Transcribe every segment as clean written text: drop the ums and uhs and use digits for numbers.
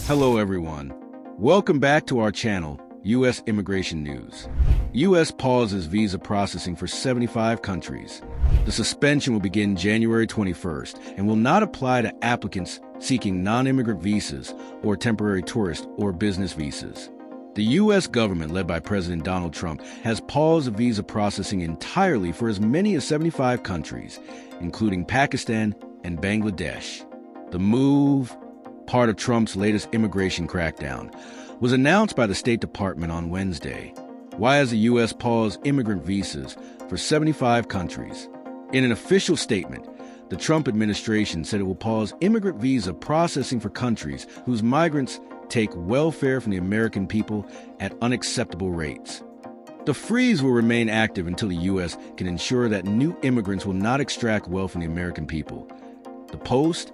Hello everyone. Welcome back to our channel, U.S. Immigration News. U.S. pauses visa processing for 75 countries. The suspension will begin January 21st and will not apply to applicants seeking non-immigrant visas or temporary tourist or business visas. The U.S. government, led by President Donald Trump, has paused visa processing entirely for as many as 75 countries, including Pakistan and Bangladesh. The move, part of Trump's latest immigration crackdown, was announced by the State Department on Wednesday. Why has the U.S. paused immigrant visas for 75 countries? In an official statement, the Trump administration said it will pause immigrant visa processing for countries whose migrants take welfare from the American people at unacceptable rates. The freeze will remain active until the U.S. can ensure that new immigrants will not extract wealth from the American people. The Post,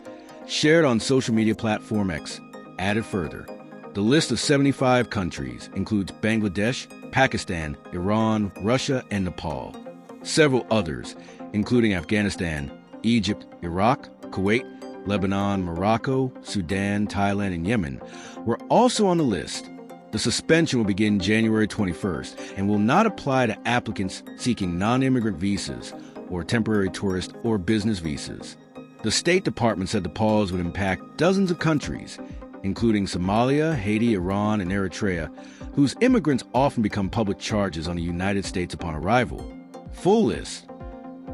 shared on social media platform X, added further. The list of 75 countries includes Bangladesh, Pakistan, Iran, Russia, and Nepal. Several others, including Afghanistan, Egypt, Iraq, Kuwait, Lebanon, Morocco, Sudan, Thailand, and Yemen, were also on the list. The suspension will begin January 21st and will not apply to applicants seeking non-immigrant visas or temporary tourist or business visas. The State Department said the pause would impact dozens of countries, including Somalia, Haiti, Iran, and Eritrea, whose immigrants often become public charges on the United States upon arrival. Full list.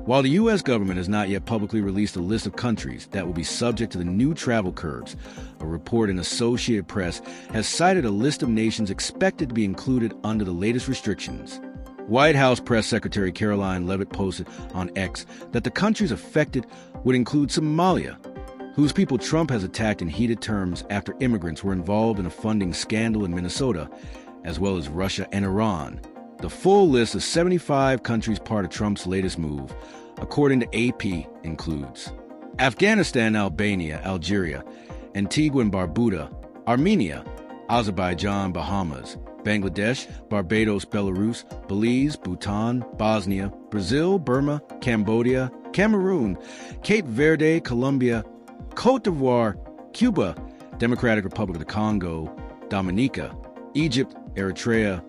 While the U.S. government has not yet publicly released a list of countries that will be subject to the new travel curbs, a report in Associated Press has cited a list of nations expected to be included under the latest restrictions. White House Press Secretary Caroline Leavitt posted on X that the countries affected would include Somalia, whose people Trump has attacked in heated terms after immigrants were involved in a funding scandal in Minnesota, as well as Russia and Iran. The full list of 75 countries part of Trump's latest move, according to AP, includes Afghanistan, Albania, Algeria, Antigua and Barbuda, Armenia, Azerbaijan, Bahamas, Bangladesh, Barbados, Belarus, Belize, Bhutan, Bosnia, Brazil, Burma, Cambodia, Cameroon, Cape Verde, Colombia, Cote d'Ivoire, Cuba, Democratic Republic of the Congo, Dominica, Egypt, Eritrea,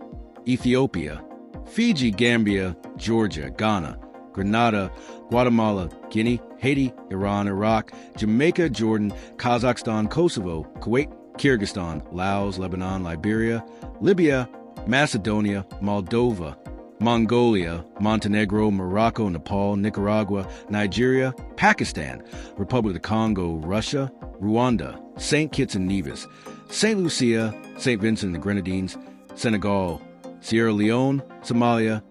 Ethiopia, Fiji, Gambia, Georgia, Ghana, Grenada, Guatemala, Guinea, Haiti, Iran, Iraq, Jamaica, Jordan, Kazakhstan, Kosovo, Kuwait, Kyrgyzstan, Laos, Lebanon, Liberia, Libya, Macedonia, Moldova, Mongolia, Montenegro, Morocco, Nepal, Nicaragua, Nigeria, Pakistan, Republic of the Congo, Russia, Rwanda, St. Kitts and Nevis, St. Lucia, St. Vincent and the Grenadines, Senegal, Sierra Leone, Somalia,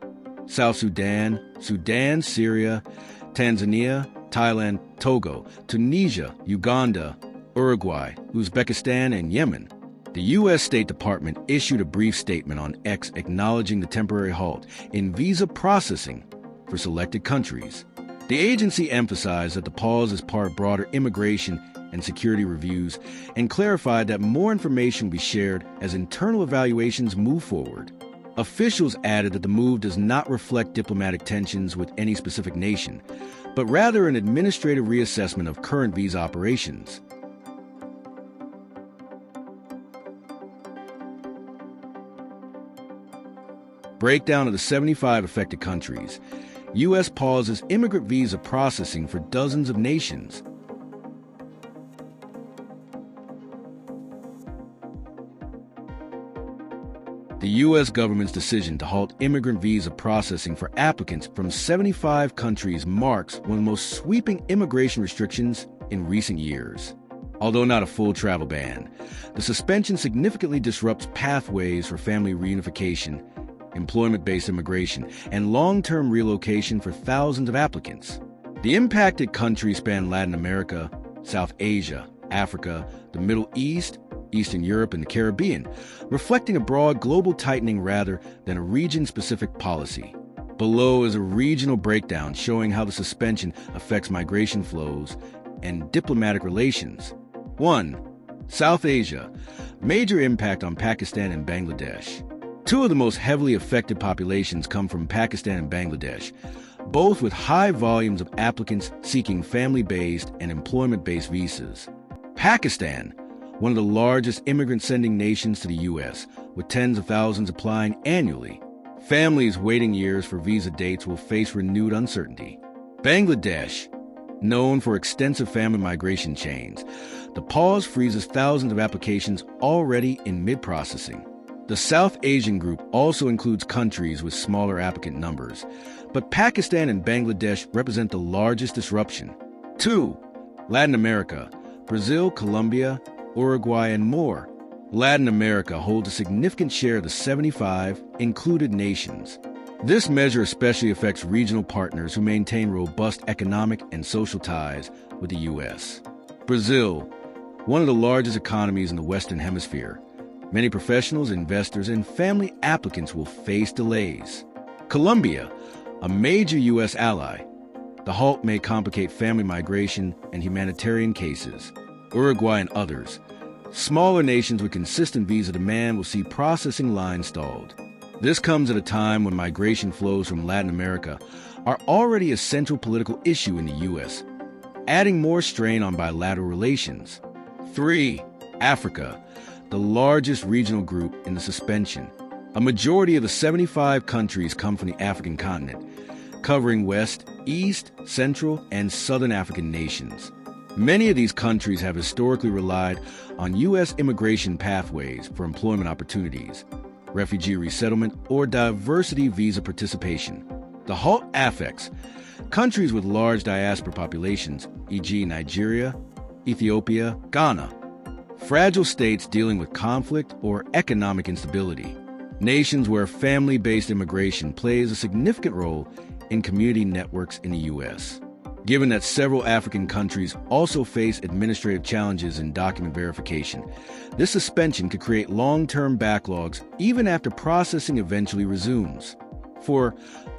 South Sudan, Sudan, Syria, Tanzania, Thailand, Togo, Tunisia, Uganda, Uruguay, Uzbekistan, and Yemen. The U.S. State Department issued a brief statement on X acknowledging the temporary halt in visa processing for selected countries. The agency emphasized that the pause is part of broader immigration and security reviews and clarified that more information will be shared as internal evaluations move forward. Officials added that the move does not reflect diplomatic tensions with any specific nation, but rather an administrative reassessment of current visa operations. Breakdown of the 75 affected countries. U.S. pauses immigrant visa processing for dozens of nations. The U.S. government's decision to halt immigrant visa processing for applicants from 75 countries marks one of the most sweeping immigration restrictions in recent years. Although not a full travel ban, the suspension significantly disrupts pathways for family reunification, employment-based immigration, and long-term relocation for thousands of applicants. The impacted countries span Latin America, South Asia, Africa, the Middle East, Eastern Europe, and the Caribbean, reflecting a broad global tightening rather than a region-specific policy. Below is a regional breakdown showing how the suspension affects migration flows and diplomatic relations. 1. South Asia. Major impact on Pakistan and Bangladesh. Two of the most heavily affected populations come from Pakistan and Bangladesh, both with high volumes of applicants seeking family-based and employment-based visas. Pakistan, one of the largest immigrant-sending nations to the U.S., with tens of thousands applying annually. Families waiting years for visa dates will face renewed uncertainty. Bangladesh, known for extensive family migration chains, the pause freezes thousands of applications already in mid-processing. The South Asian group also includes countries with smaller applicant numbers, but Pakistan and Bangladesh represent the largest disruption. 2. Latin America, Brazil, Colombia, Uruguay, and more. Latin America holds a significant share of the 75 included nations. This measure especially affects regional partners who maintain robust economic and social ties with the U.S. Brazil, one of the largest economies in the Western Hemisphere. Many professionals, investors, and family applicants will face delays. Colombia, a major U.S. ally. The halt may complicate family migration and humanitarian cases. Uruguay and others. Smaller nations with consistent visa demand will see processing lines stalled. This comes at a time when migration flows from Latin America are already a central political issue in the U.S., adding more strain on bilateral relations. 3. Africa, the largest regional group in the suspension. A majority of the 75 countries come from the African continent, covering West, East, Central, and Southern African nations. Many of these countries have historically relied on U.S. immigration pathways for employment opportunities, refugee resettlement, or diversity visa participation. The halt affects countries with large diaspora populations, e.g. Nigeria, Ethiopia, Ghana, fragile states dealing with conflict or economic instability, nations where family-based immigration plays a significant role in community networks in the U.S. Given that several African countries also face administrative challenges in document verification, this suspension could create long-term backlogs even after processing eventually resumes. For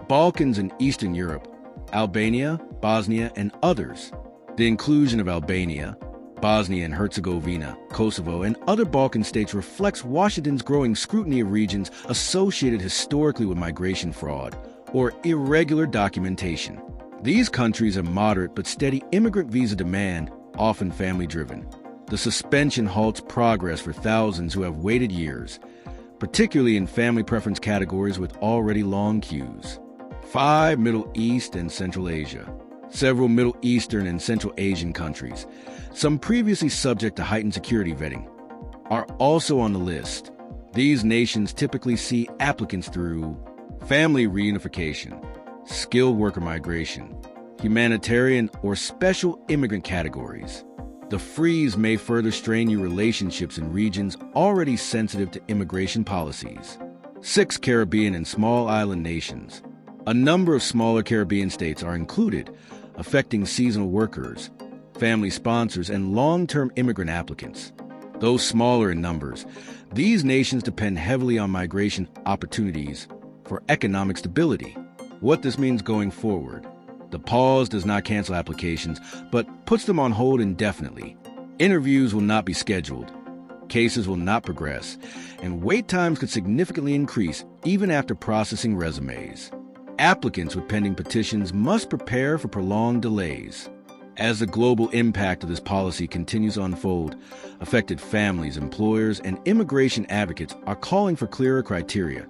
Balkans and Eastern Europe, Albania, Bosnia, and others, the inclusion of Albania, Bosnia and Herzegovina, Kosovo, and other Balkan states reflects Washington's growing scrutiny of regions associated historically with migration fraud or irregular documentation. These countries have moderate but steady immigrant visa demand, often family-driven. The suspension halts progress for thousands who have waited years, particularly in family preference categories with already long queues. 5. Middle East and Central Asia. Several Middle Eastern and Central Asian countries, some previously subject to heightened security vetting, are also on the list. These nations typically see applicants through family reunification, skilled worker migration, humanitarian or special immigrant categories. The freeze may further strain your relationships in regions already sensitive to immigration policies. 6. Caribbean and small island nations. A number of smaller Caribbean states are included, affecting seasonal workers, family sponsors, and long-term immigrant applicants. Though smaller in numbers, these nations depend heavily on migration opportunities for economic stability. What this means going forward: the pause does not cancel applications, but puts them on hold indefinitely. Interviews will not be scheduled, cases will not progress, and wait times could significantly increase even after processing resumes. Applicants with pending petitions must prepare for prolonged delays. As the global impact of this policy continues to unfold, affected families, employers, and immigration advocates are calling for clearer criteria,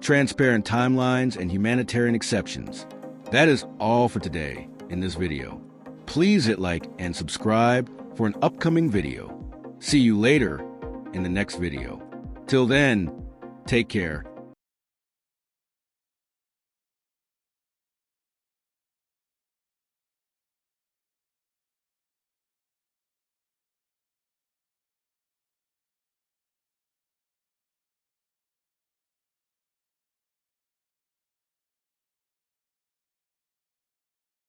transparent timelines, and humanitarian exceptions. That is all for today in this video. Please hit like and subscribe for an upcoming video. See you later in the next video. Till then, take care